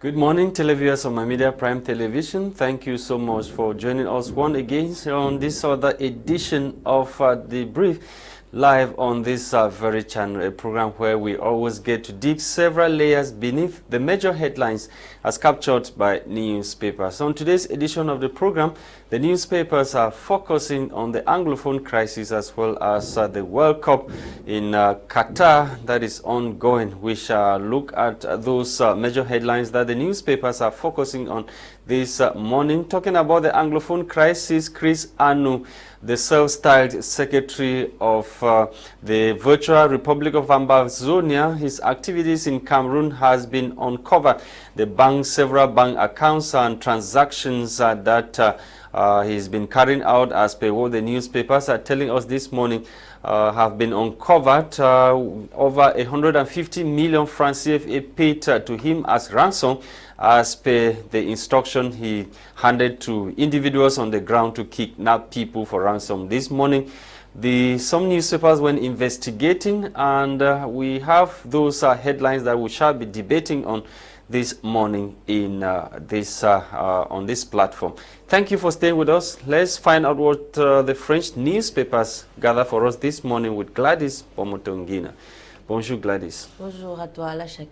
Good morning, televiewers on my Media Prime Television. Thank you so much for joining us once again on this other edition of The Brief, live on this very channel, a program where we always get to dig several layers beneath the major headlines as captured by newspapers. On today's edition of the program, the newspapers are focusing on the Anglophone crisis as well as the World Cup in Qatar that is ongoing. We shall look at those major headlines that the newspapers are focusing on this morning. Talking about the Anglophone crisis, Enow, the self-styled secretary of the Virtual Republic of Ambazonia, his activities in Cameroon has been uncovered. Several bank accounts and transactions that he's been carrying out, as per what the newspapers are telling us this morning, have been uncovered. Over 150 million francs CFA paid to him as ransom, as per the instruction he handed to individuals on the ground to kidnap people for ransom. This morning, some newspapers were investigating, and we have those headlines that we shall be debating on this morning in on this platform. Thank you for staying with us. Let's find out what the French newspapers gather for us this morning with Gwladys Bomotonguina. Bonjour Gwladys. Bonjour à toi Lasha.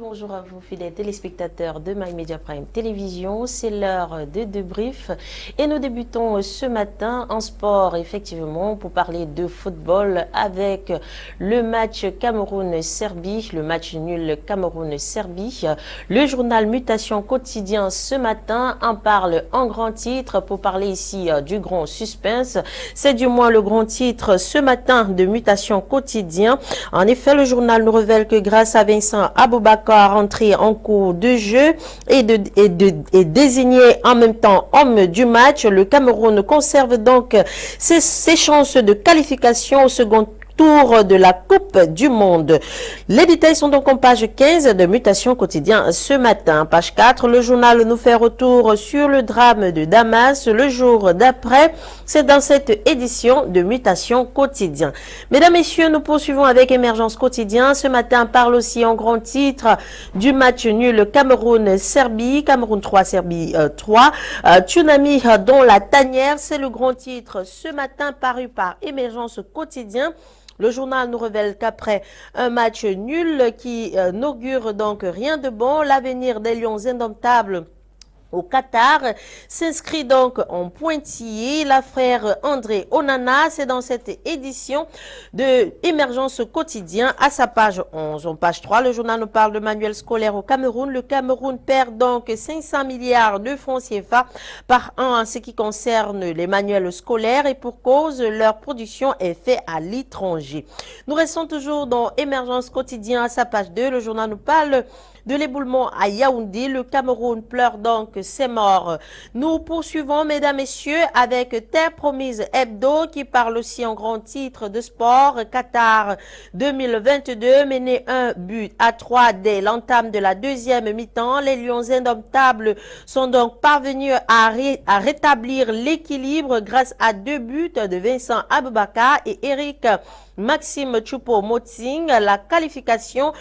Bonjour à vous fidèles téléspectateurs de My Media Prime Télévision. C'est l'heure de débrief et nous débutons ce matin en sport effectivement pour parler de football avec le match Cameroun-Serbie, le match nul Cameroun-Serbie. Le journal Mutation Quotidien ce matin en parle en grand titre pour parler ici du grand suspense. C'est du moins le grand titre ce matin de Mutation Quotidien. En effet, le journal nous révèle que grâce à Vincent Aboubakar, entré en cours de jeu et désigné en même temps homme du match, le Cameroun conserve donc ses chances de qualification au second tour de la Coupe du Monde. Les détails sont donc en page 15 de Mutation Quotidien ce matin. Page 4, le journal nous fait retour sur le drame de Damas le jour d'après. C'est dans cette édition de Mutation Quotidien. Mesdames, Messieurs, nous poursuivons avec Émergence Quotidien. Ce matin, on parle aussi en grand titre du match nul Cameroun-Serbie. Cameroun 3, Serbie 3. Tsunami dans la tanière, c'est le grand titre ce matin paru par Émergence Quotidien. Le journal nous révèle qu'après un match nul qui n'augure donc rien de bon, l'avenir des Lions indomptables au Qatar s'inscrit donc en pointillé. L'affaire André Onana, c'est dans cette édition de Émergence Quotidien à sa page 11. En page 3, le journal nous parle de manuel scolaire au Cameroun. Le Cameroun perd donc 500 milliards de francs CFA par an en ce qui concerne les manuels scolaires et pour cause, leur production est faite à l'étranger. Nous restons toujours dans Émergence Quotidien à sa page 2. Le journal nous parle de l'éboulement à Yaoundé. Le Cameroun pleure donc ses morts. Nous poursuivons, mesdames, messieurs, avec Terre Promise Hebdo qui parle aussi en grand titre de sport. Qatar 2022 mené 1-3 dès l'entame de la deuxième mi-temps. Les Lions indomptables sont donc parvenus à rétablir l'équilibre grâce à 2 buts de Vincent Aboubakar et Eric Maxime Choupo-Moting. La qualification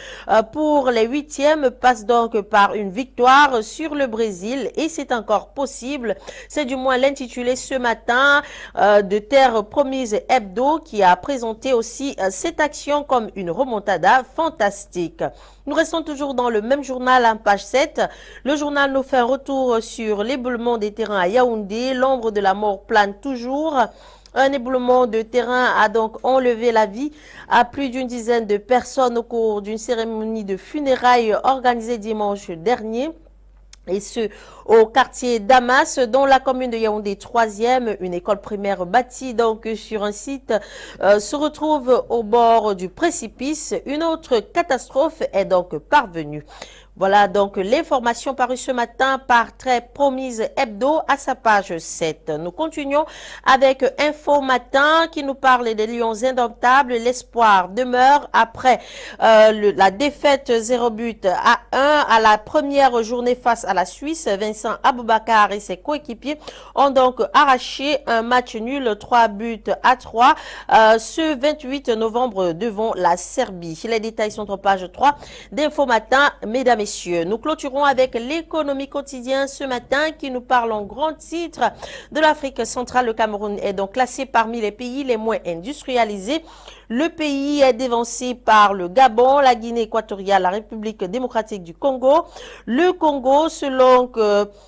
pour les 8e passe donc par une victoire sur le Brésil et c'est encore possible. C'est du moins l'intitulé ce matin de Terre Promise Hebdo qui a présenté aussi cette action comme une remontada fantastique. Nous restons toujours dans le même journal en page 7. Le journal nous fait un retour sur l'éboulement des terrains à Yaoundé. L'ombre de la mort plane toujours. Un éboulement de terrain a donc enlevé la vie à plus d'une dizaine de personnes au cours d'une cérémonie de funérailles organisée dimanche dernier. Et ce, au quartier Damas, dont la commune de Yaoundé 3e, une école primaire bâtie donc sur un site, se retrouve au bord du précipice. Une autre catastrophe est donc parvenue. Voilà donc l'information parue ce matin par Très Promise Hebdo à sa page 7. Nous continuons avec Info Matin qui nous parle des Lions indomptables. L'espoir demeure après la défaite 0-1 à la première journée face à la Suisse. Vincent Aboubakar et ses coéquipiers ont donc arraché un match nul 3-3 ce 28 novembre devant la Serbie. Les détails sont en page 3 d'Info Matin. Mesdames et messieurs. Nous clôturons avec l'économie quotidienne ce matin qui nous parle en grand titre de l'Afrique centrale. Le Cameroun est donc classé parmi les pays les moins industrialisés. Le pays est dévancé par le Gabon, la Guinée équatoriale, la République démocratique du Congo. Le Congo, selon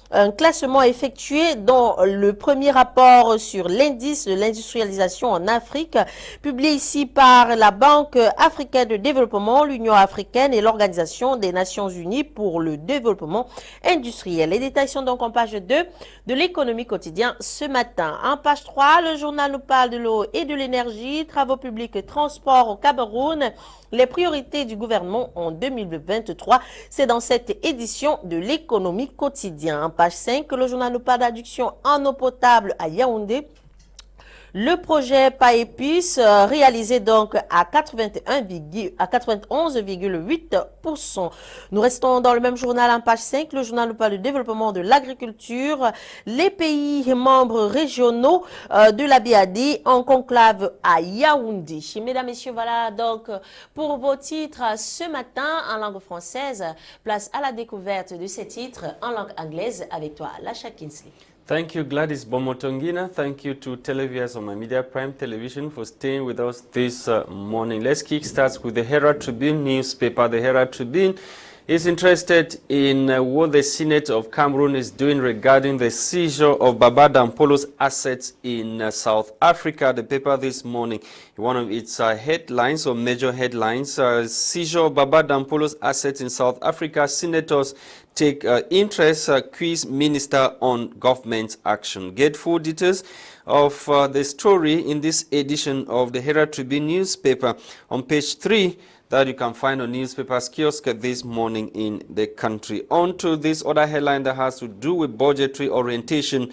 un classement effectué dans le premier rapport sur l'indice de l'industrialisation en Afrique, publié ici par la Banque africaine de développement, l'Union africaine et l'Organisation des Nations unies pour le développement industriel. Les détails sont donc en page 2 de l'économie quotidienne ce matin. En page 3, le journal nous parle de l'eau et de l'énergie, travaux publics, transport au Cameroun, les priorités du gouvernement en 2023. C'est dans cette édition de l'économie quotidienne. En page 5, le journal nous parle d'adduction en eau potable à Yaoundé. Le projet Pas-Épice réalisé donc à 91,8%. Nous restons dans le même journal en page 5. Le journal nous parle du développement de l'agriculture. Les pays membres régionaux de la BAD en conclave à Yaoundé. Mesdames, Messieurs, voilà donc pour vos titres ce matin en langue française. Place à la découverte de ces titres en langue anglaise avec toi, Lasha. Thank you, Gwladys Bomotonguina. Thank you to televiewers on My Media Prime Television for staying with us this morning. Let's kickstart with the Herald Tribune newspaper. The Herald Tribune is interested in what the Senate of Cameroon is doing regarding the seizure of Baba Dampolo's assets in South Africa. The paper this morning, one of its headlines or major headlines, seizure of Baba Dampolo's assets in South Africa. Senators take interest, quiz minister on government action. Get full details of the story in this edition of the Herald Tribune newspaper on page 3 that you can find on newspapers kiosk this morning in the country. On to this other headline that has to do with budgetary orientation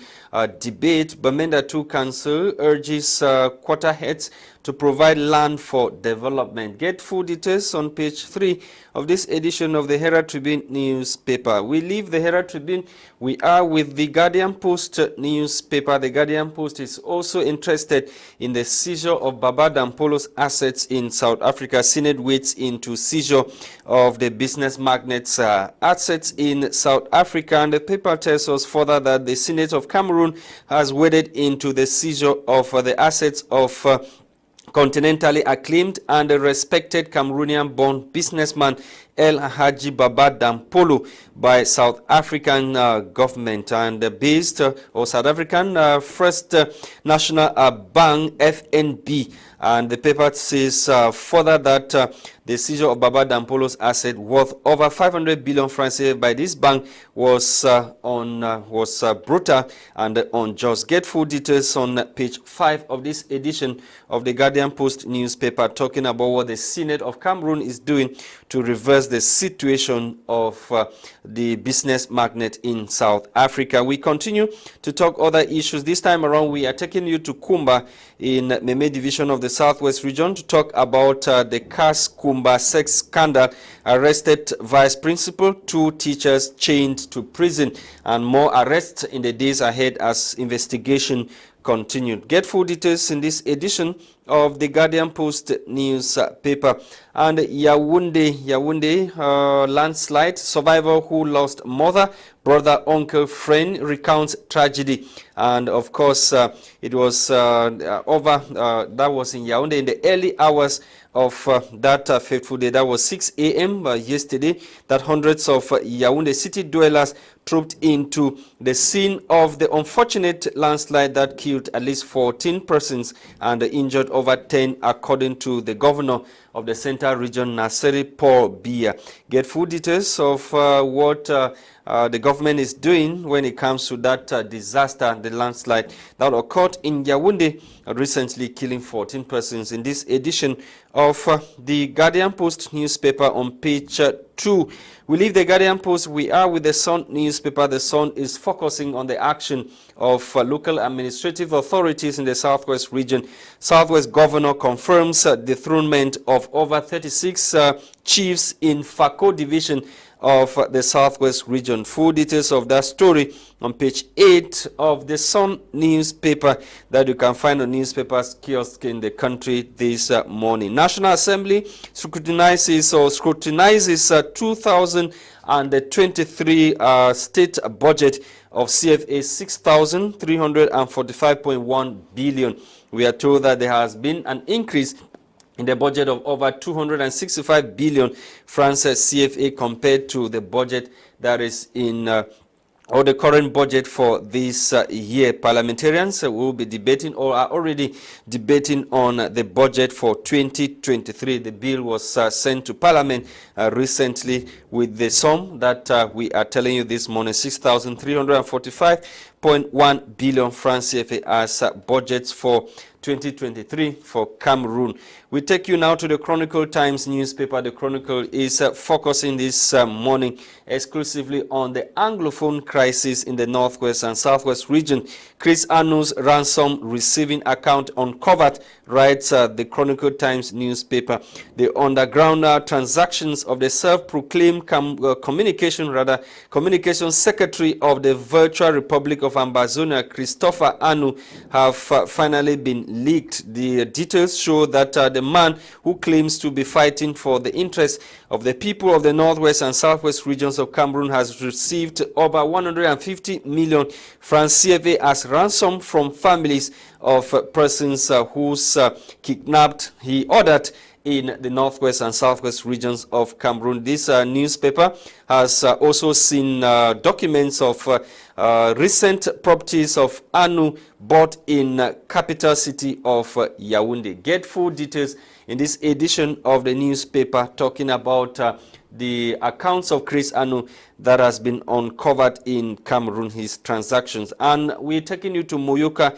debate. Bamenda 2 Council urges quarter heads to provide land for development. Get full details on page 3 of this edition of the Herald Tribune newspaper. We leave the Herald Tribune. We are with the Guardian Post newspaper. The Guardian Post is also interested in the seizure of Baba Dampolo's assets in South Africa. Senate waits into seizure of the business magnate's assets in South Africa. And the paper tells us further that the Senate of Cameroon has waded into the seizure of the assets of continentally acclaimed and respected Cameroonian-born businessman El Haji Baba Dampolo by South African government and based or South African First National Bank FNB. And the paper says further that the seizure of Baba Dampolo's asset worth over 500 billion francs by this bank was brutal and unjust. Get full details on page 5 of this edition of the Guardian Post newspaper, talking about what the Senate of Cameroon is doing to reverse the situation of the business magnate in South Africa. We continue to talk other issues. This time around, we are taking you to Kumba in Meme division of the Southwest region to talk about the CAS Kumba sex scandal. Arrested vice principal, 2 teachers chained to prison, and more arrests in the days ahead as investigation continued. Get full details in this edition of the Guardian Post newspaper. And Yaoundé landslide, survivor who lost mother, brother, uncle, friend recounts tragedy. And of course, it was that was in Yaoundé in the early hours of that fateful day. That was 6 a.m. Yesterday, that hundreds of Yaoundé city dwellers trooped into the scene of the unfortunate landslide that killed at least 14 persons and injured over 10, according to the governor of the Central Region, Naseri Paul Biya. Get full details of what the government is doing when it comes to that disaster, the landslide that occurred in Yaoundé recently, killing 14 persons, in this edition of the Guardian Post newspaper on page 2. We leave the Guardian Post. We are with the Sun newspaper. The Sun is focusing on the action of local administrative authorities in the Southwest region. Southwest governor confirms dethronement of over 36 chiefs in Fako division of the Southwest region. Full details of that story on page 8 of the Sun newspaper that you can find on newspapers kiosk in the country this morning. National Assembly scrutinizes 2023 state budget of CFA 6,345.1 billion. We are told that there has been an increase in the budget of over 265 billion francs CFA compared to the budget that is in or the current budget for this year. Parliamentarians will be debating or are already debating on the budget for 2023. The bill was sent to Parliament recently with the sum that we are telling you this morning, 6,345.1 billion francs CFA as budgets for 2023 for Cameroon. We take you now to the Chronicle Times newspaper. The Chronicle is focusing this morning exclusively on the Anglophone crisis in the Northwest and Southwest region. Chris Anou's ransom receiving account uncovered, writes the Chronicle Times newspaper. The underground transactions of the self-proclaimed communication secretary of the Virtual Republic of Ambazonia, Christopher Enow, have finally been leaked. The details show that the man who claims to be fighting for the interests of the people of the Northwest and Southwest regions of Cameroon has received over 150 million francs CFA as ransom from families of persons whose kidnapped he ordered in the Northwest and Southwest regions of Cameroon. This newspaper has also seen documents of recent properties of Enow bought in capital city of Yaoundé. Get full details in this edition of the newspaper talking about the accounts of Chris Enow that has been uncovered in Cameroon, his transactions. And we're taking you to Moyoka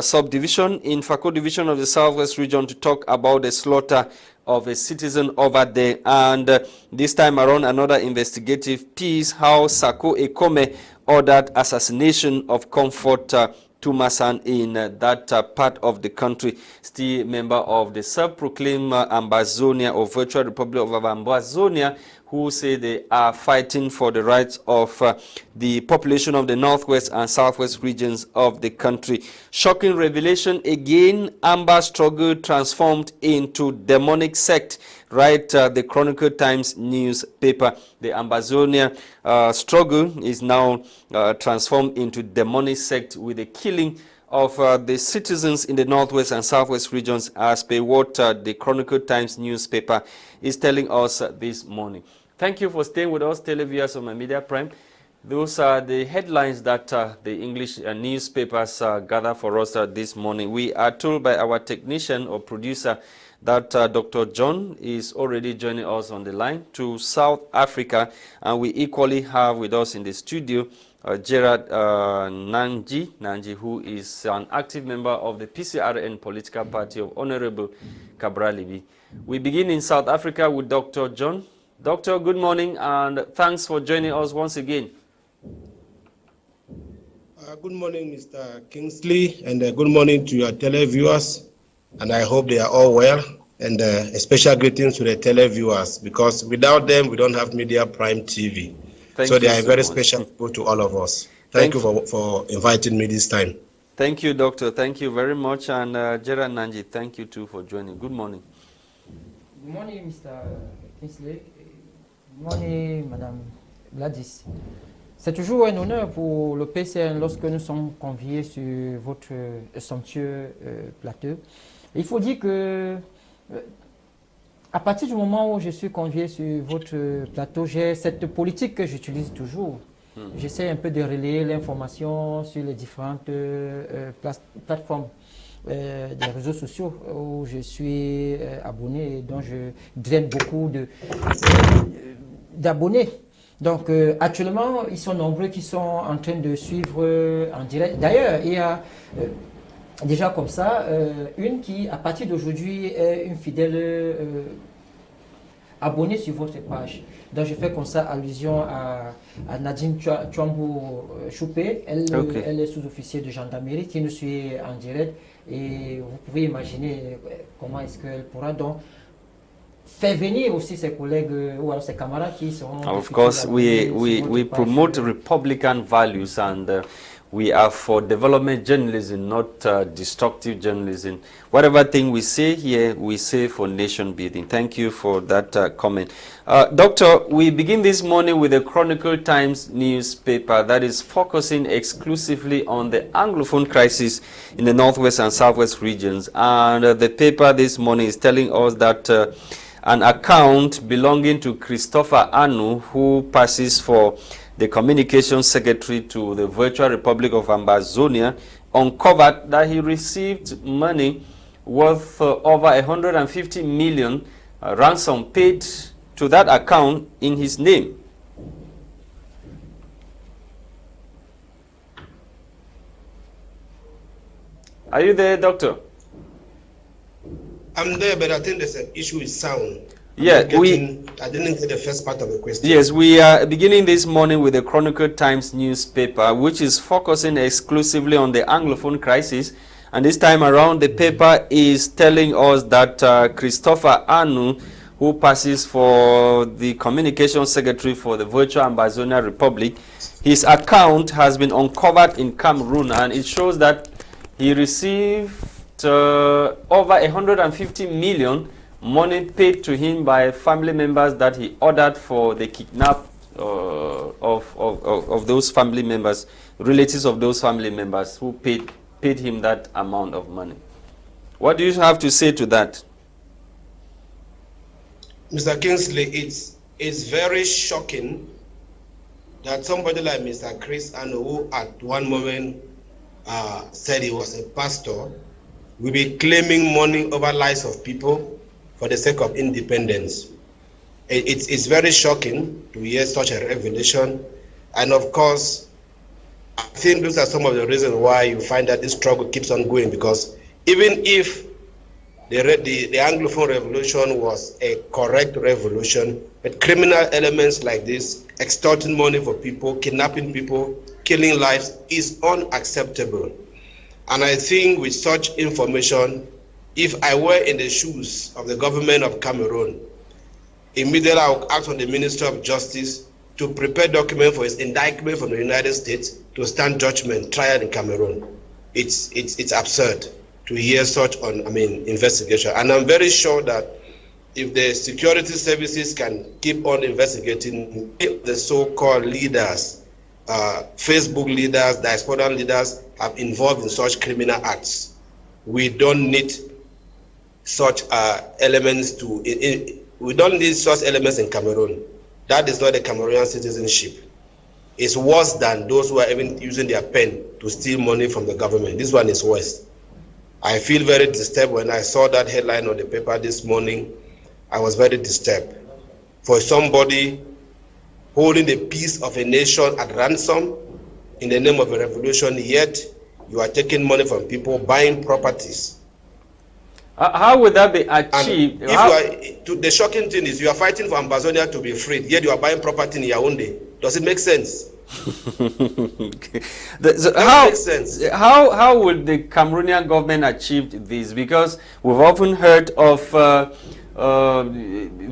subdivision in Fako division of the Southwest region to talk about the slaughter of a citizen over there. And this time around, another investigative piece, how Sako Ekome ordered assassination of Comfort Tumasan in that part of the country. Still member of the self-proclaimed Ambazonia or Virtual Republic of Ambazonia, who say they are fighting for the rights of the population of the Northwest and Southwest regions of the country. Shocking revelation again, Amba struggle transformed into demonic sect, right? The Chronicle Times newspaper. The Ambazonia struggle is now transformed into demonic sect with the killing of the citizens in the Northwest and Southwest regions, as per what the Chronicle Times newspaper is telling us this morning. Thank you for staying with us, televiewers of My Media Prime. Those are the headlines that the English newspapers gather for us this morning. We are told by our technician or producer that Dr. John is already joining us on the line to South Africa, and we equally have with us in the studio Gerard Nanji, who is an active member of the PCRN political party of Honorable Cabralibi. We begin in South Africa with Dr. John. Doctor, good morning, and thanks for joining us once again. Good morning, Mr. Kingsley, and good morning to your televiewers. And I hope they are all well. And a special greetings to the televiewers, because without them, we don't have Media Prime TV. So they are very special people to all of us. Thank you for inviting me this time. Thank you, Doctor. Thank you very much. And Gerard Nanji, thank you too for joining. Good morning. Good morning, Mr. Kingsley. Good morning, Madame Gwladys. C'est toujours un honneur pour le PCN lorsque nous sommes conviés sur votre somptueux plateau. Il faut dire que à partir du moment où je suis convié sur votre plateau, j'ai cette politique que j'utilise toujours. J'essaie un peu de relayer l'information sur les différentes plateformes des réseaux sociaux où je suis abonné et dont je draine beaucoup d'abonnés. Donc actuellement, ils sont nombreux qui sont en train de suivre en direct. D'ailleurs, il y a déjà comme ça une qui, à partir d'aujourd'hui, est une fidèle abonnée sur votre page. Donc je fais comme ça allusion à Nadine Chouambou Choupé. Elle est sous-officier de gendarmerie qui nous suit en direct. Et vous pouvez imaginer comment est-ce qu'elle pourra donc faire venir aussi ses collègues ou alors ses camarades qui seront... Of course, we promote Republican values, and we are for development journalism, not destructive journalism. Whatever thing we say here, we say for nation building. Thank you for that comment. Doctor, we begin this morning with the Chronicle Times newspaper that is focusing exclusively on the Anglophone crisis in the Northwest and Southwest regions. And the paper this morning is telling us that an account belonging to Christopher Enow, who passes for the communications secretary to the Virtual Republic of Ambazonia, uncovered that he received money worth over 150 million ransom paid to that account in his name. Are you there, Doctor? I'm there, but I think there's an issue with sound. Yeah, I didn't get the first part of the question. Yes, we are beginning this morning with the Chronicle Times newspaper, which is focusing exclusively on the Anglophone crisis. And this time around, the paper is telling us that Christopher Enow, who passes for the communication secretary for the Virtual Ambazonia Republic, his account has been uncovered in Cameroon, and it shows that he received over 150 million money paid to him by family members that he ordered for the kidnap of those family members, relatives of those family members who paid him that amount of money. What do you have to say to that? Mr. Kingsley, it's very shocking that somebody like Mr. Chris Enow, who at one moment said he was a pastor, will be claiming money over lives of people for the sake of independence. It's very shocking to hear such a revelation. And of course, I think those are some of the reasons why you find that this struggle keeps on going, because even if the Anglophone revolution was a correct revolution, but criminal elements like this, extorting money for people, kidnapping people, killing lives, is unacceptable. And I think with such information, if I were in the shoes of the government of Cameroon, immediately I would ask on the Minister of Justice to prepare documents for his indictment from the United States to stand judgment, trial in Cameroon. It's absurd to hear such investigation. And I'm very sure that if the security services can keep on investigating, if the so-called leaders, Facebook leaders, diaspora leaders have involved in such criminal acts, we don't need such elements we don't need such elements in Cameroon. That is not a Cameroonian citizenship. It's worse than those who are even using their pen to steal money from the government. This one is worse. I feel very disturbed when I saw that headline on the paper this morning. I was very disturbed. For somebody holding the peace of a nation at ransom in the name of a revolution, yet you are taking money from people, buying properties. How would that be achieved? The shocking thing is you are fighting for Ambazonia to be freed, yet you are buying property in Yaoundé. Does it make sense? Okay. How would the Cameroonian government achieve this? Because we've often heard of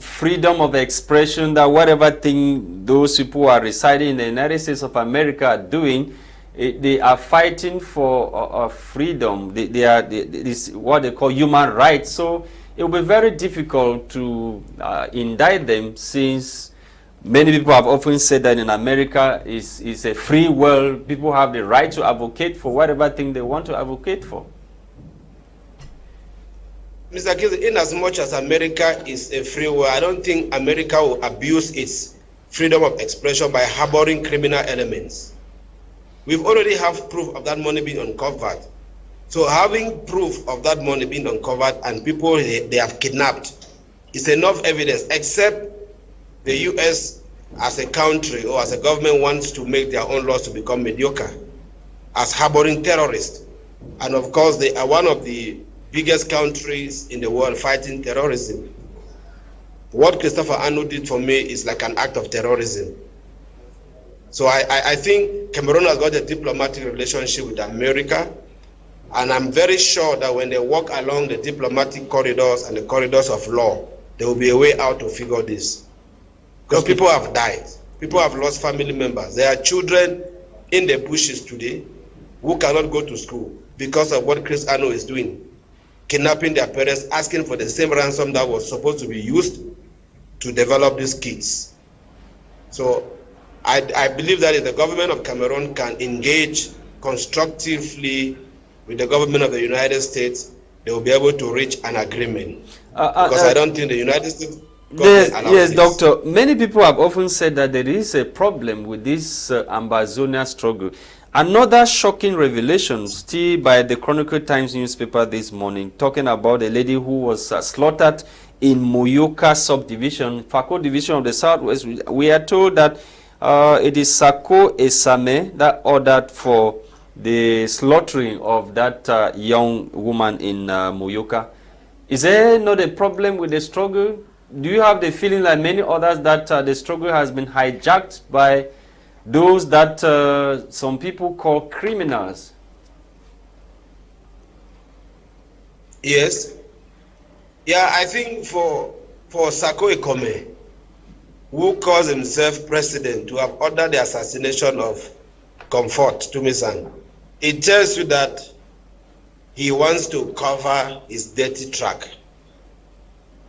freedom of expression, that whatever thing those people who are residing in the United States of America are doing, they are fighting for freedom. This what they call human rights. So it will be very difficult to indict them, since many people have often said that in America is a free world. People have the right to advocate for whatever thing they want to advocate for. Mr. Kizzy, in as much as America is a free world, I don't think America will abuse its freedom of expression by harboring criminal elements. We've already have proof of that money being uncovered. So having proof of that money being uncovered and people they have kidnapped is enough evidence, except the US as a country or as a government wants to make their own laws to become mediocre as harboring terrorists. And of course, they are one of the biggest countries in the world fighting terrorism. What Christopher Enow did for me is like an act of terrorism. So I think Cameroon has got a diplomatic relationship with America, and I'm very sure that when they walk along the diplomatic corridors and the corridors of law, there will be a way out to figure this. Because people have died. People have lost family members. There are children in the bushes today who cannot go to school because of what Christain is doing, kidnapping their parents, asking for the same ransom that was supposed to be used to develop these kids. So I believe that if the government of Cameroon can engage constructively with the government of the United States, they will be able to reach an agreement. Because I don't think the United States government allows yes, this. Doctor. Many people have often said that there is a problem with this Ambazonia struggle. Another shocking revelation still by the Chronicle Times newspaper this morning, talking about a lady who was slaughtered in Moyoka subdivision, Fako division of the Southwest. We are told that it is Sako Esame that ordered for the slaughtering of that young woman in Moyoka. Is there not a problem with the struggle? Do you have the feeling like many others that the struggle has been hijacked by those that some people call criminals? Yes. Yeah, I think for Sako Ekome, who calls himself president, to have ordered the assassination of Comfort Tumisan, it tells you that he wants to cover his dirty track.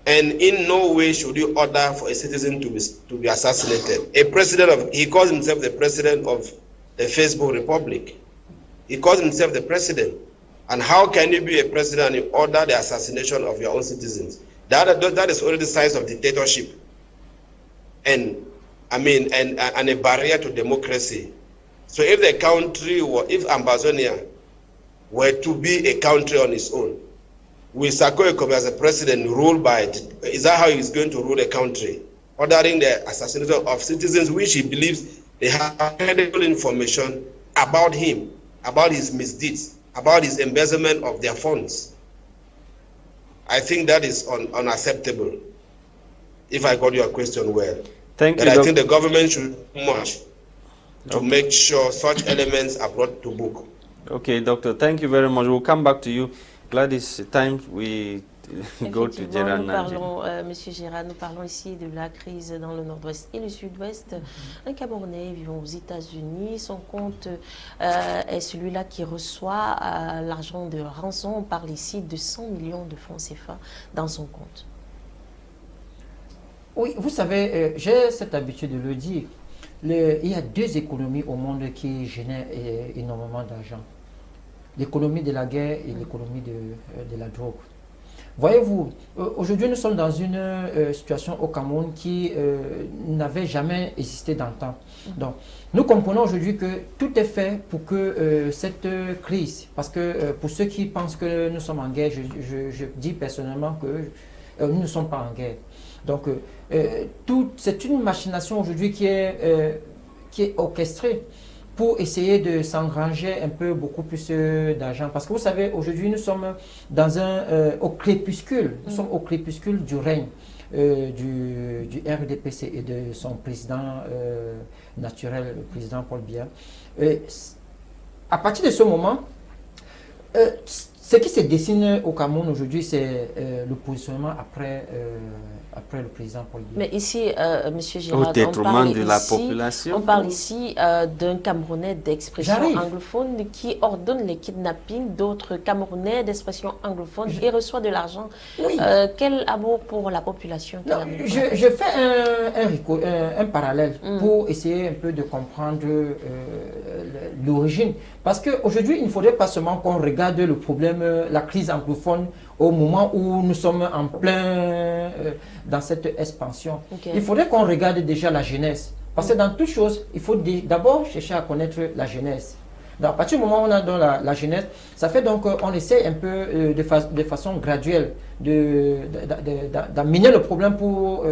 And in no way should you order for a citizen to be assassinated. He calls himself the president of the Facebook Republic. He calls himself the president. And how can you be a president and you order the assassination of your own citizens? That is already the size of dictatorship. And a barrier to democracy. So if the country, if Ambazonia were to be a country on its own, with Sako Ekome as a president ruled by it, is that how he's going to rule the country? Ordering the assassination of citizens which he believes they have credible information about him, about his misdeeds, about his embezzlement of their funds. I think that is unacceptable, if I got your question well. Thank you, I think the government should do much to make sure such elements are brought to book. Okay, Doctor, thank you very much. We'll come back to you. Gladys, time we go to Gérard. Monsieur Gérard, nous parlons ici de la crise dans le nord-ouest et le sud-ouest. Un Camerounais vivant aux États-Unis, son compte est celui-là qui reçoit l'argent de rançon. On parle ici de 100 millions de francs CFA dans son compte. Oui, vous savez, j'ai cette habitude de le dire. Il y a deux économies au monde qui génèrent énormément d'argent. L'économie de la guerre et l'économie de la drogue. Voyez-vous, aujourd'hui nous sommes dans une situation au Cameroun qui n'avait jamais existé dans le temps. Donc, nous comprenons aujourd'hui que tout est fait pour que cette crise, parce que pour ceux qui pensent que nous sommes en guerre, je dis personnellement que nous ne sommes pas en guerre. Donc, c'est une machination aujourd'hui qui est orchestrée pour essayer de s'engranger un peu beaucoup plus d'argent. Parce que vous savez, aujourd'hui, nous sommes au crépuscule. Nous sommes au crépuscule du règne du RDPC et de son président naturel, le président Paul Biya. À partir de ce moment, ce qui se dessine au Cameroun aujourd'hui, c'est le positionnement après le président Paul Biya. Mais ici, M. Girard, on parle ici d'un Camerounais d'expression anglophone qui ordonne les kidnappings d'autres Camerounais d'expression anglophone et reçoit de l'argent. Oui. Quel amour pour la population? Non, je fais un parallèle pour essayer un peu de comprendre l'origine. Parce qu'aujourd'hui, il ne faudrait pas seulement qu'on regarde le problème, la crise anglophone, au moment où nous sommes en plein dans cette expansion. Okay. Il faudrait qu'on regarde déjà la jeunesse. Parce que dans toute chose, il faut d'abord chercher à connaître la jeunesse. Donc, à partir du moment où on a dans la jeunesse, ça fait donc qu'on essaie un peu de façon graduelle d'amener le problème pour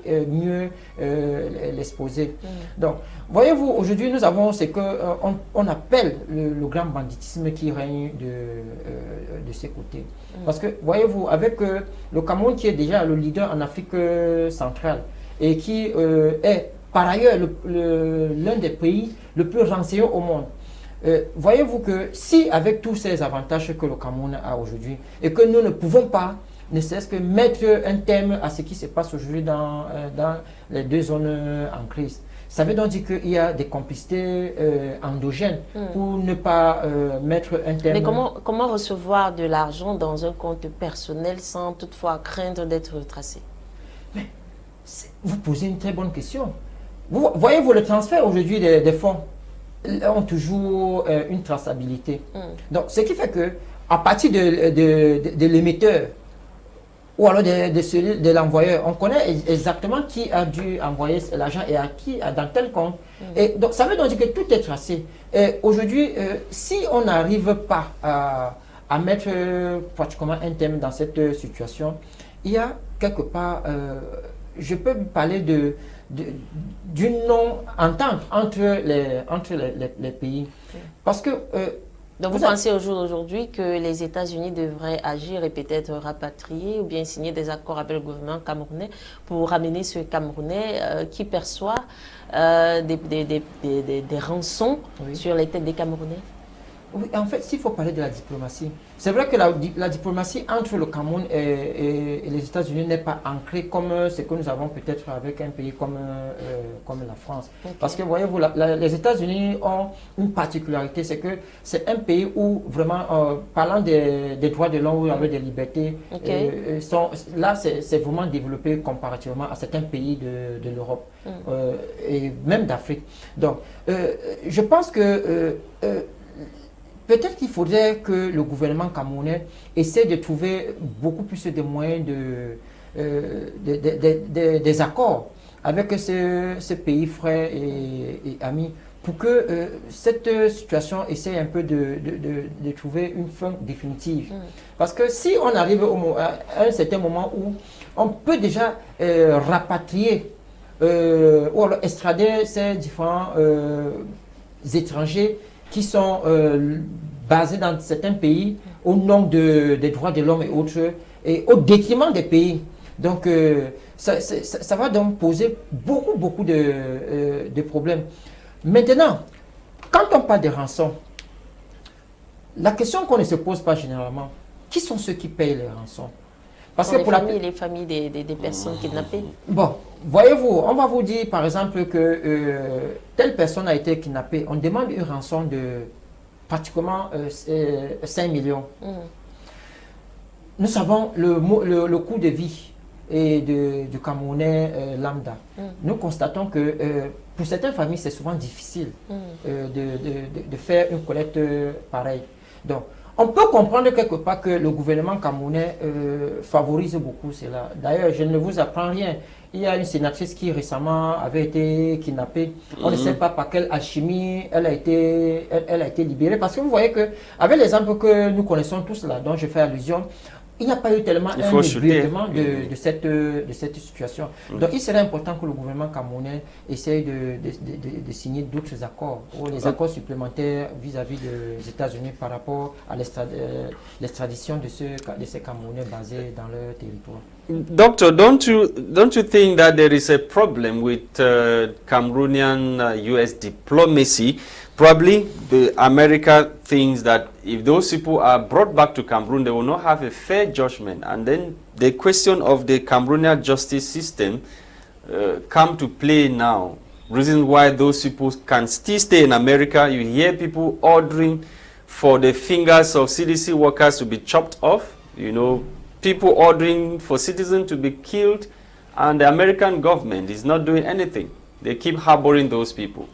mieux l'exposer. Donc, voyez-vous, aujourd'hui, nous avons ce qu'on appelle le grand banditisme qui règne de ces côtés. Parce que, voyez-vous, avec le Cameroun qui est déjà le leader en Afrique centrale et qui est par ailleurs l'un des pays le plus renseigné au monde, voyez-vous que si avec tous ces avantages que le Cameroun a aujourd'hui et que nous ne pouvons pas ne serait-ce que mettre un terme à ce qui se passe aujourd'hui dans les deux zones en crise. Ça veut donc dire qu'il y a des complicités endogènes pour ne pas mettre un terme. Mais comment recevoir de l'argent dans un compte personnel sans toutefois craindre d'être tracé? Mais vous posez une très bonne question. Voyez-vous, le transfert aujourd'hui des fonds ont toujours une traçabilité. Donc, ce qui fait que à partir de l'émetteur, ou alors de l'envoyeur, on connaît exactement qui a dû envoyer l'argent et à qui, dans tel compte. Et donc, ça veut donc dire que tout est tracé. Aujourd'hui, si on n'arrive pas à mettre pratiquement un terme dans cette situation, il y a quelque part, je peux parler d'une non-entente entre les pays. Parce que donc vous pensez au jour d'aujourd'hui que les États-Unis devraient agir et peut-être rapatrier ou bien signer des accords avec le gouvernement camerounais pour ramener ce Camerounais qui perçoit des rançons sur les têtes des Camerounais? Oui, en fait, s'il faut parler de la diplomatie, c'est vrai que la diplomatie entre le Cameroun et les États-Unis n'est pas ancrée comme ce que nous avons peut-être avec un pays comme la France. Parce que, voyez-vous, les États-Unis ont une particularité, c'est que c'est un pays où, vraiment, parlant des droits de l'homme ou avec des libertés, là, c'est vraiment développé comparativement à certains pays de l'Europe et même d'Afrique. Donc, je pense que peut-être qu'il faudrait que le gouvernement camerounais essaie de trouver beaucoup plus de moyens des accords avec ce pays frère et ami pour que cette situation essaie un peu de trouver une fin définitive. Parce que si on arrive à un certain moment où on peut déjà rapatrier ou alors extrader ces différents étrangers qui sont basés dans certains pays au nom des droits de l'homme et autres, et au détriment des pays. Donc, ça va donc poser beaucoup de problèmes. Maintenant, quand on parle de rançons, la question qu'on ne se pose pas généralement, qui sont ceux qui payent les rançons? Parce que pour les familles des personnes kidnappées. Bon, voyez-vous, on va vous dire par exemple que telle personne a été kidnappée. On demande une rançon de pratiquement 5 millions. Nous savons le coût de vie du Camerounais lambda. Nous constatons que pour certaines familles, c'est souvent difficile de faire une collecte pareille. Donc, on peut comprendre quelque part que le gouvernement camerounais favorise beaucoup cela. D'ailleurs, je ne vous apprends rien. Il y a une sénatrice qui récemment avait été kidnappée. On ne sait pas par quelle alchimie elle a été libérée. Parce que vous voyez que, avec l'exemple que nous connaissons tous là, dont je fais allusion, il n'y a pas eu tellement un événement de cette situation. Donc il serait important que le gouvernement camerounais essaye de signer d'autres accords, ou les accords supplémentaires vis-à-vis des États-Unis par rapport à l'extradition de ces Camerounais basés dans leur territoire. Doctor, don't you think that there is a problem with Cameroonian US diplomacy? Probably America thinks that if those people are brought back to Cameroon, they will not have a fair judgment. And then the question of the Cameroonian justice system come to play now. Reason why those people can still stay in America. You hear people ordering for the fingers of CDC workers to be chopped off. You know, people ordering for citizens to be killed. And the American government is not doing anything. They keep harboring those people.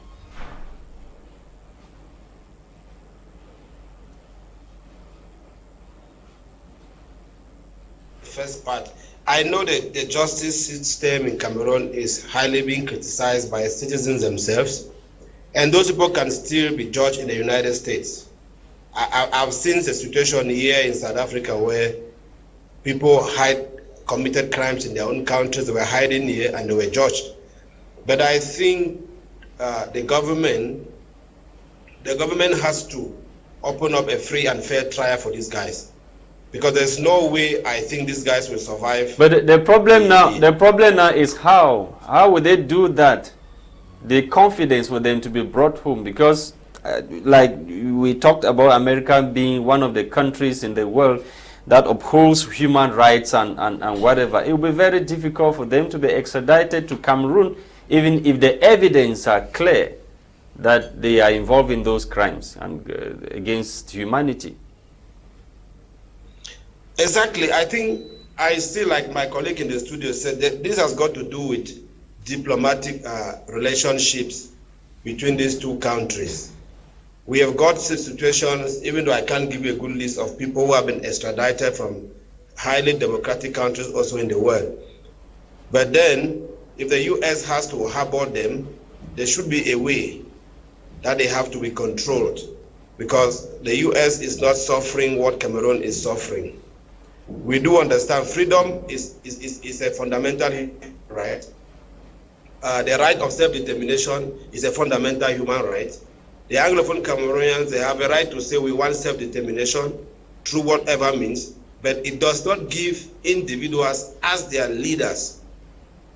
First part, I know that the justice system in Cameroon is highly being criticized by citizens themselves, and those people can still be judged in the United States. I've seen the situation here in South Africa where people committed crimes in their own countries, they were hiding here and they were judged. But I think the government has to open up a free and fair trial for these guys. Because there's no way I think these guys will survive. But the problem now is how? How would they do that? The confidence for them to be brought home, because like we talked about America being one of the countries in the world that upholds human rights and whatever, it will be very difficult for them to be extradited to Cameroon, even if the evidence are clear that they are involved in those crimes and against humanity. Exactly. I think I still, like my colleague in the studio said, that this has got to do with diplomatic relationships between these two countries. We have got situations, even though I can't give you a good list of people who have been extradited from highly democratic countries also in the world. But then, if the US has to harbor them, there should be a way that they have to be controlled, because the US is not suffering what Cameroon is suffering. We do understand freedom is a fundamental right. The right of self-determination is a fundamental human right. The Anglophone Cameroonians, they have a right to say we want self-determination through whatever means, but it does not give individuals as their leaders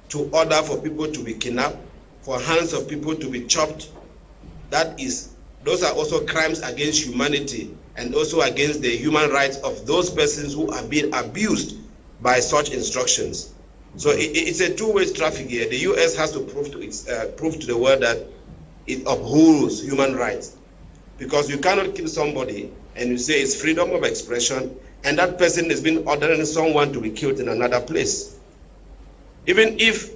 to order for people to be kidnapped, for hands of people to be chopped. Those are also crimes against humanity and also against the human rights of those persons who are being abused by such instructions. So it's a two-way traffic here. The US has to prove to the world that it upholds human rights, because you cannot kill somebody and you say it's freedom of expression, and that person has been ordering someone to be killed in another place. Even if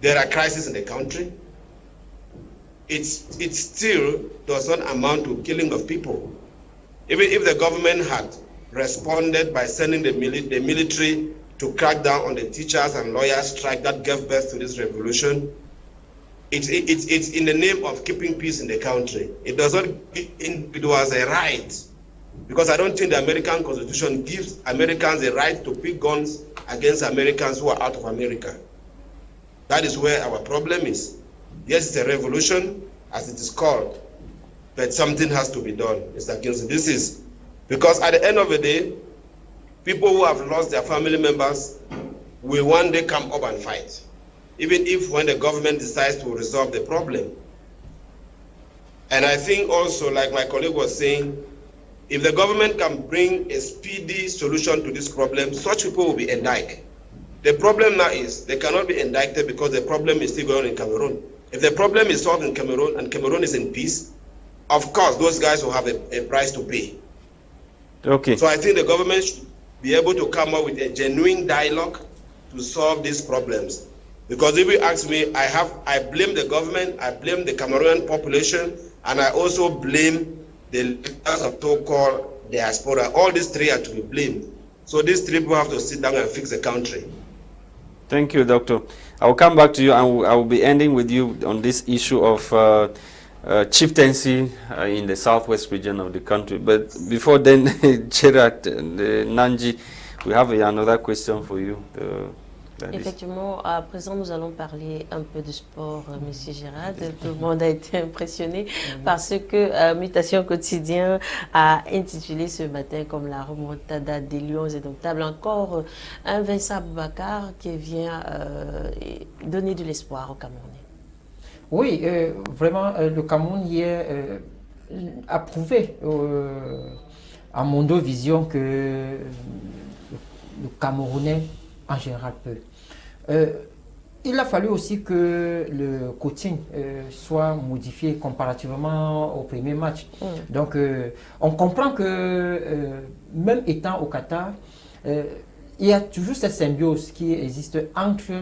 there are crises in the country, it still does not amount to killing of people. Even if the government had responded by sending the military to crack down on the teachers and lawyers strike that gave birth to this revolution, it's in the name of keeping peace in the country. It does not give individuals a right, because I don't think the American Constitution gives Americans a right to pick guns against Americans who are out of America. That is where our problem is. Yes, it's a revolution, as it is called, but something has to be done, Mr. Kinsley. This is because at the end of the day, people who have lost their family members will one day come up and fight, even if when the government decides to resolve the problem. And I think also, like my colleague was saying, if the government can bring a speedy solution to this problem, such people will be indicted. The problem now is they cannot be indicted because the problem is still going on in Cameroon. If the problem is solved in Cameroon and Cameroon is in peace, of course, those guys will have a price to pay. Okay. So I think the government should be able to come up with a genuine dialogue to solve these problems. Because if you ask me, I blame the government, I blame the Cameroonian population, and I also blame the leaders of so-called diaspora. All these three are to be blamed. So these three people have to sit down and fix the country. Thank you, Doctor. I will come back to you, and I will be ending with you on this issue of chieftaincy in the southwest region of the country. But before then, Gerard and Nanji, we have another question for you. Effectivement, à présent, nous allons parler un peu de sport, Monsieur Gérard. Tout le monde a été impressionné parce que Mutation Quotidien a intitulé ce matin comme la remontada des Lions indomptables. Encore un Vincent Boubacar qui vient donner de l'espoir aux Camerounais. Oui, vraiment, le Cameroun hier a prouvé à Mondovision que le Camerounais en général peut. Il a fallu aussi que le coaching soit modifié comparativement au premier match. Donc, on comprend que même étant au Qatar, il y a toujours cette symbiose qui existe entre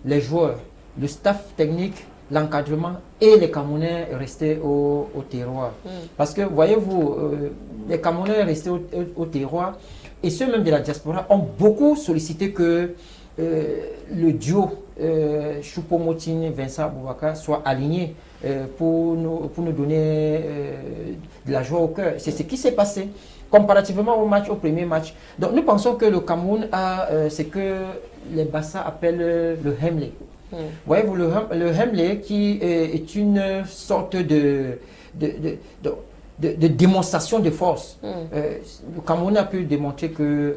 les joueurs, le staff technique, l'encadrement et les Camerounais restés au terroir. Parce que, voyez-vous, les Camerounais restés au terroir et ceux même de la diaspora ont beaucoup sollicité que le duo Choupo-Moting-Vincent Boubacar soit aligné pour nous donner de la joie au cœur. C'est ce qui s'est passé comparativement au premier match. Donc nous pensons que le Cameroun a ce que les Bassa appellent le Hemley. Voyez-vous, le Hemley qui est une sorte de démonstration de force. Le Cameroun a pu démontrer que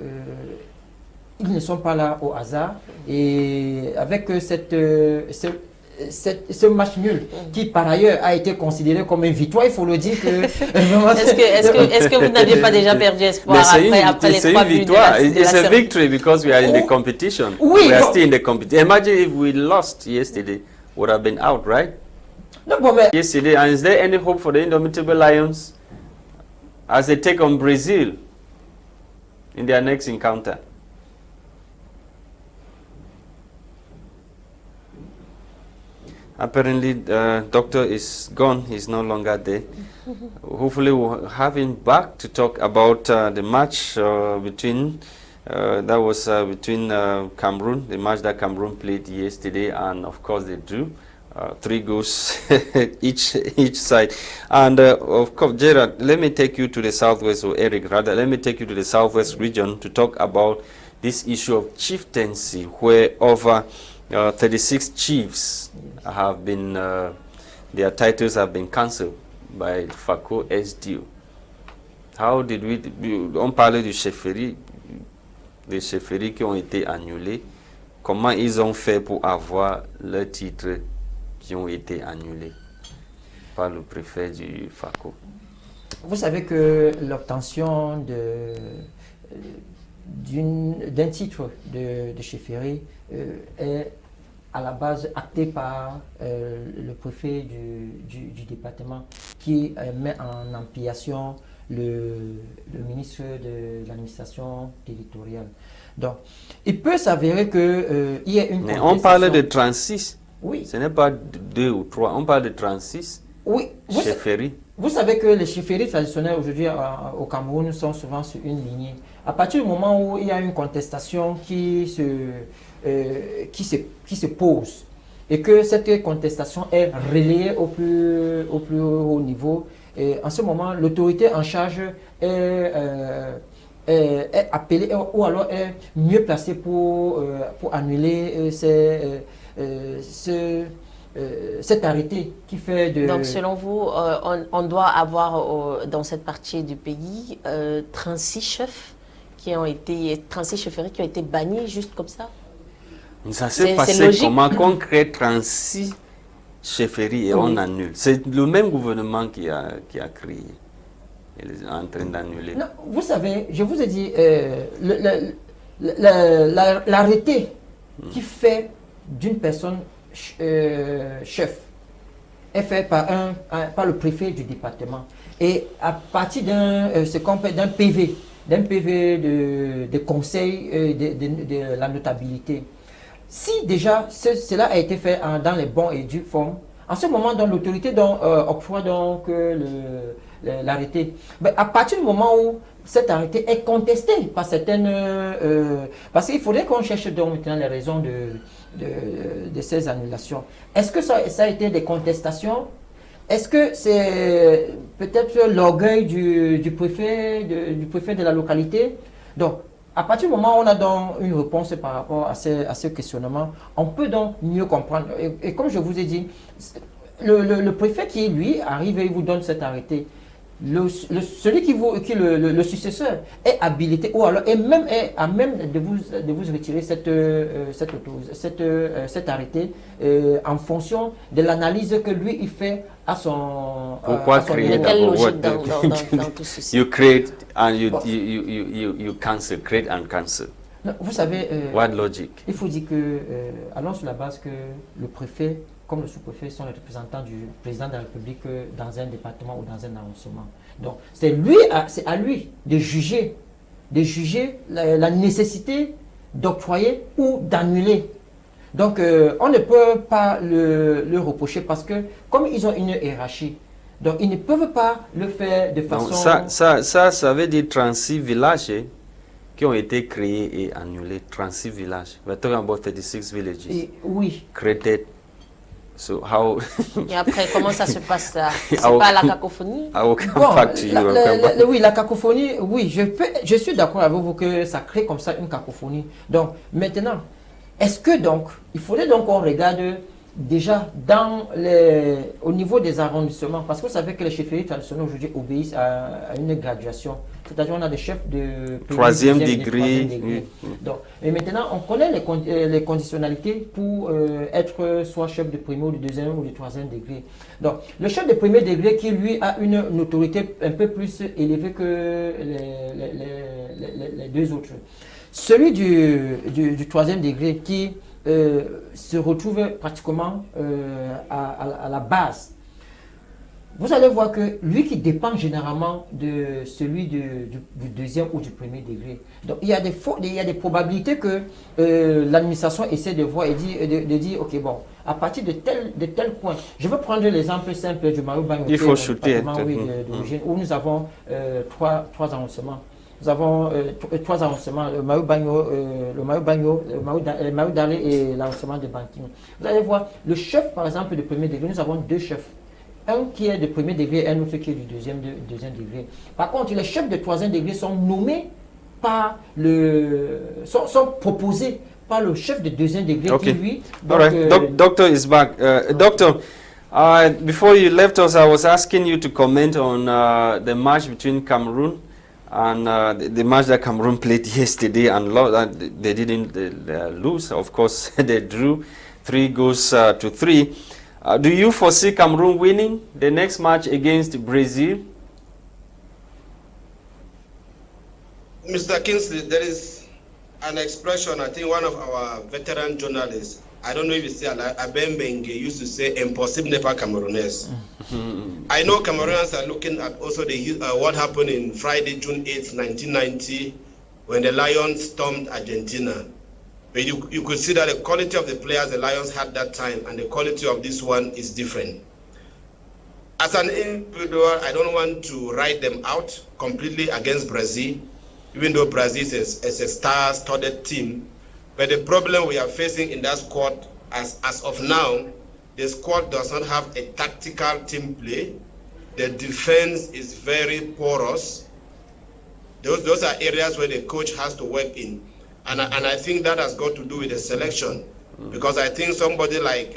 ils ne sont pas là au hasard, et avec ce match nul, qui par ailleurs a été considéré comme une victoire, il faut le dire que... Est-ce que vous n'aviez pas déjà perdu espoir après les 3 buts de la It's a série? victory because we are in the competition. Oui, we are still in the competition. Imagine if we lost yesterday, would have been out, right? Non, bon, mais... Yesterday, and is there any hope for the Indomitable Lions as they take on Brazil in their next encounter? Apparently, doctor is gone. He's no longer there. Hopefully, we'll have him back to talk about the match between Cameroon, the match that Cameroon played yesterday, and of course they drew 3 goals each side. And of course, Gerard, let me take you to the southwest, or Eric rather, let me take you to the southwest region to talk about this issue of chieftaincy, where over 36 chiefs have been, their titles have been cancelled by FACO SDO. How did on parlait du chefferie, des chefferies qui ont été annulées. Comment ils ont fait pour avoir leurs titres qui ont été annulés par le préfet du FACO? Vous savez que l'obtention d'un titre de chefferie est à la base acté par le préfet du département, qui met en ampliation le ministre de l'administration territoriale. Donc, il peut s'avérer qu'il y ait une Mais on parle de 36. Oui. Ce n'est pas 2 ou 3, on parle de 36 oui. chefferies. Vous savez que les chefferies traditionnelles aujourd'hui au Cameroun sont souvent sur une lignée. À partir du moment où il y a une contestation qui se pose et que cette contestation est relayée au plus haut niveau, et en ce moment, l'autorité en charge est appelée ou alors est mieux placée pour annuler cet arrêté qui fait de... Donc, selon vous, on doit avoir dans cette partie du pays 36 chefs qui ont été, 36 chefferies qui ont été bannis juste comme ça? Ça s'est passé comment qu'on crée 36 chefferies et on annule? C'est le même gouvernement qui a créé. Il est en train d'annuler. Non, vous savez, je vous ai dit, l'arrêté qui fait d'une personne chef est fait par le préfet du département. Et à partir d'un PV, de conseil de la notabilité. Si déjà cela a été fait dans les bons et due formes, en ce moment, l'autorité octroie donc l'arrêté. À partir du moment où cet arrêté est contesté par certaines... parce qu'il faudrait qu'on cherche donc maintenant les raisons de ces annulations. Est-ce que ça a été des contestations? Est-ce que c'est peut-être l'orgueil du préfet de la localité? Donc, à partir du moment où on a donc une réponse par rapport à ce questionnement, on peut donc mieux comprendre. Et comme je vous ai dit, le préfet qui, lui, arrive et vous donne cet arrêté, celui le successeur est habilité ou alors est à même de vous retirer cet arrêté en fonction de l'analyse que lui il fait à son... Pourquoi créer d'abord dans tout ceci? You create and you cancel, create and cancel. Non, vous savez... What logic? Il faut dire que, allons sur la base que le préfet comme le sous-préfet sont les représentants du président de la République dans un département ou dans un arrondissement. Donc, c'est à lui de juger la nécessité d'octroyer ou d'annuler. Donc, on ne peut pas le reprocher parce que, comme ils ont une hiérarchie, donc ils ne peuvent pas le faire de façon... Donc, ça veut dire 36 villages qui ont été créés et annulés. 36 villages. We're talking about 36 villages. Oui. Created. So how... Et après, comment ça se passe là? C'est pas la cacophonie? Oui, la cacophonie, oui, je suis d'accord avec vous que ça crée comme ça une cacophonie. Donc, maintenant, est-ce que donc, il faudrait donc qu'on regarde déjà au niveau des arrondissements, parce que vous savez que les chefferies traditionnelles aujourd'hui obéissent à une graduation. C'est-à-dire on a des chefs de troisième degré. Donc, et maintenant, on connaît les conditionnalités pour être soit chef de premier ou de deuxième ou de troisième degré. Donc, le chef de premier degré qui, lui, a une autorité un peu plus élevée que les deux autres. Celui du troisième degré qui se retrouve pratiquement à la base. Vous allez voir que lui qui dépend généralement de celui du deuxième ou du premier degré. Donc il y a des probabilités que l'administration essaie de voir et de dire, ok, bon, à partir de tel point, je vais prendre l'exemple simple du Mario Bagno, il faut shooter, où nous avons trois arrondissements. Nous avons trois arrondissements, le Mario Bagno, le Mario Dalé et l'arrondissement de Banking. Vous allez voir, le chef, par exemple, de premier degré, nous avons deux chefs. Un qui est de premier degré et un autre qui est du deuxième degré. Par contre, les chefs de troisième degré sont nommés par sont proposés par le chef de deuxième degré qui lui... Donc, all right. Doctor is back. Doctor, before you left us, I was asking you to comment on the match between Cameroon and the match that Cameroon played yesterday and they didn't lose. Of course, they drew 3 goals to 3. Do you foresee Cameroon winning the next match against Brazil? Mr. Kingsley, there is an expression, I think one of our veteran journalists, I don't know if you see Abembenge, used to say, impossible never Cameroonese. I know Cameroonians are looking at also what happened in Friday, June 8th, 1990, when the Lions stormed Argentina. But you could see that the quality of the players the Lions had that time and the quality of this one is different. As an individual, I don't want to write them out completely against Brazil, even though Brazil is a star-studded team. But the problem we are facing in that squad, as of now, the squad does not have a tactical team play. The defense is very porous. Those are areas where the coach has to work in. And I think that has got to do with the selection. Because I think somebody like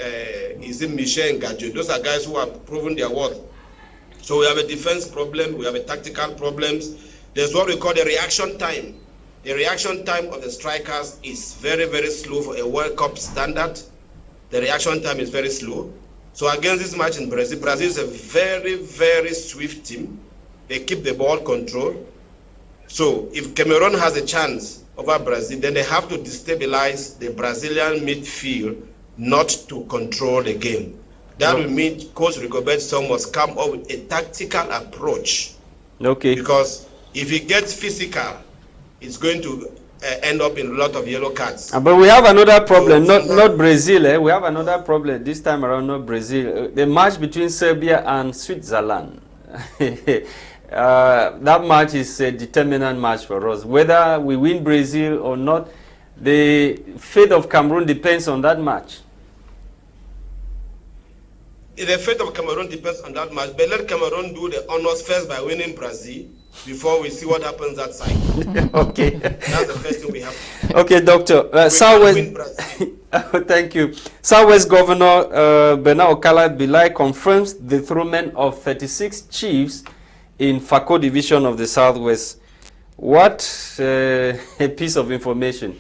Michel and Gadget, those are guys who have proven their worth. So we have a defense problem, we have a tactical problems. There's what we call the reaction time. The reaction time of the strikers is very, very slow for a World Cup standard. The reaction time is very slow. So against this match in Brazil, Brazil is a very, very swift team. They keep the ball control. So if Cameroon has a chance over Brazil, then they have to destabilize the Brazilian midfield not to control the game. That will mean Coach Rigobert Song must come up with a tactical approach. Okay. Because if he gets physical, it's going to end up in a lot of yellow cards. But we have another problem, not Brazil. We have another problem this time around, not Brazil. The match between Serbia and Switzerland. That match is a determinant match for us. Whether we win Brazil or not, the fate of Cameroon depends on that match. The fate of Cameroon depends on that match. But let Cameroon do the honors first by winning Brazil before we see what happens that side. Okay. That's the first thing we have. Okay, Doctor. Southwest. Thank you. Southwest Governor Bernard Okala Bilai confirms the dethronement of 36 chiefs in Fako division of the Southwest. What a piece of information.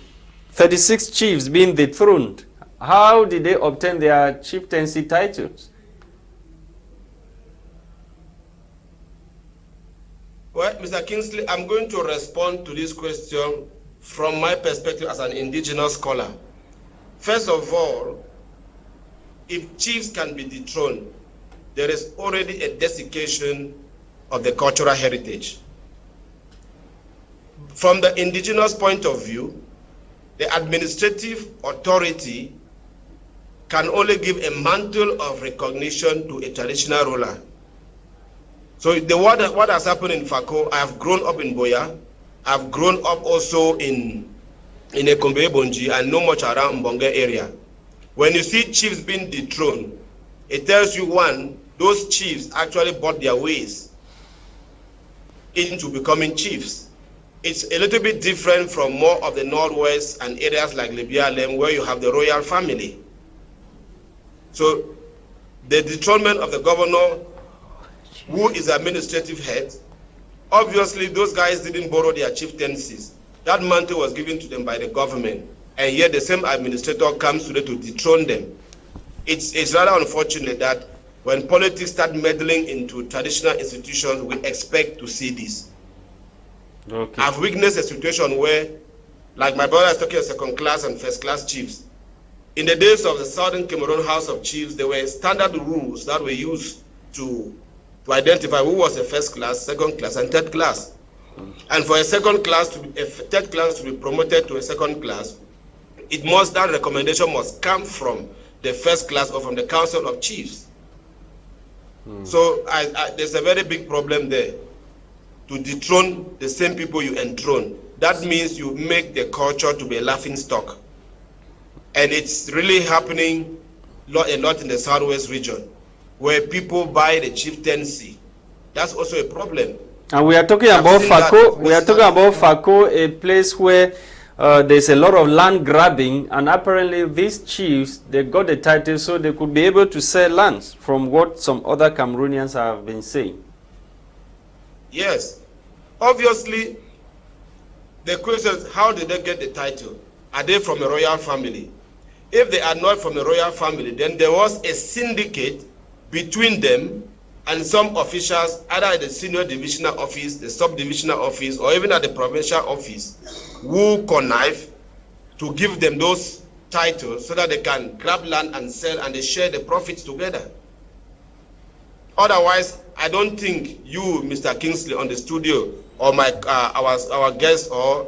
36 chiefs being dethroned. How did they obtain their chieftaincy titles? Well, Mr. Kingsley, I'm going to respond to this question from my perspective as an indigenous scholar. First of all, if chiefs can be dethroned, there is already a desiccation of the cultural heritage. From the indigenous point of view, the administrative authority can only give a mantle of recognition to a traditional ruler. So what has happened in Fako, I have grown up in Boya, I've grown up also in Ekombe Bonji and know much around Mbonge area. When you see chiefs being dethroned, it tells you, one, those chiefs actually bought their ways into becoming chiefs. It's a little bit different from more of the Northwest and areas like Libya, where you have the royal family. So the dethronement of the governor, who is administrative head, obviously those guys didn't borrow their chieftaincies. That mantle was given to them by the government, and yet the same administrator comes today to dethrone them. It's rather unfortunate that when politics start meddling into traditional institutions, we expect to see this. Okay. I've witnessed a situation where, like my brother is talking of second class and first class chiefs. In the days of the Southern Cameroon House of Chiefs, there were standard rules that were used to identify who was a first class, second class, and third class. And for a third class to be promoted to a second class, that recommendation must come from the first class or from the Council of Chiefs. So there's a very big problem there. To dethrone the same people you enthrone, that means you make the culture to be a laughing stock. And it's really happening a lot in the Southwest region, where people buy the chieftaincy. That's also a problem. And we are talking about Fako. We are talking about Fako, a place where there's a lot of land grabbing, and apparently these chiefs, they got the title so they could be able to sell lands, from what some other Cameroonians have been saying. Yes. Obviously, the question is, how did they get the title? Are they from a royal family? If they are not from a royal family, then there was a syndicate between them and some officials, either at the senior divisional office, the sub-divisional office, or even at the provincial office, who connive to give them those titles so that they can grab land and sell, and they share the profits together. Otherwise, I don't think you, Mr. Kingsley, on the studio, or our guest, or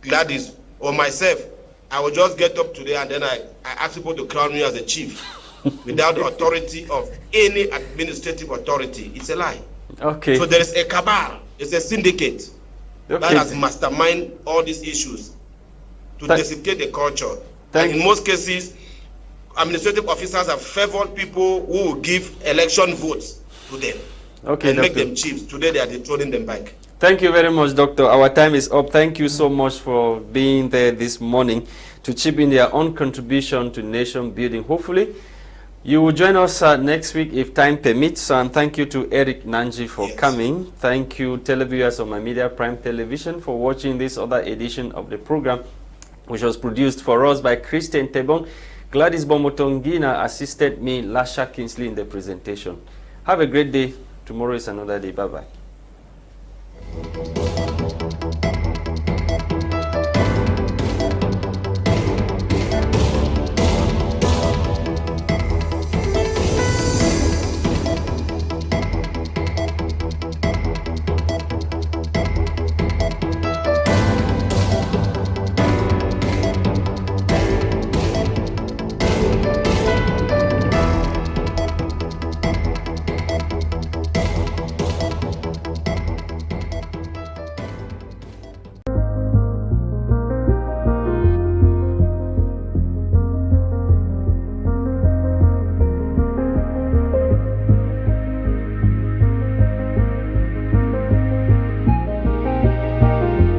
Gwladys, or myself, I will just get up today and then I ask people to crown me as a chief without the authority of any administrative authority. It's a lie. Okay. So there is a cabal, it's a syndicate that has masterminded all these issues to desiccate the culture. And in most cases, administrative officers have favored people who will give election votes to them and make them chiefs. Today they are dethroning them back. Thank you very much, Doctor. Our time is up. Thank you so much for being there this morning to chip in their own contribution to nation building. Hopefully, you will join us next week if time permits. And thank you to Eric Nanji for coming. Thank you, televiewers of My Media Prime Television, for watching this other edition of the program, which was produced for us by Christain Tebong. Gwladys Bomotonguina assisted me, Lasha Kingsley, in the presentation. Have a great day. Tomorrow is another day. Bye-bye.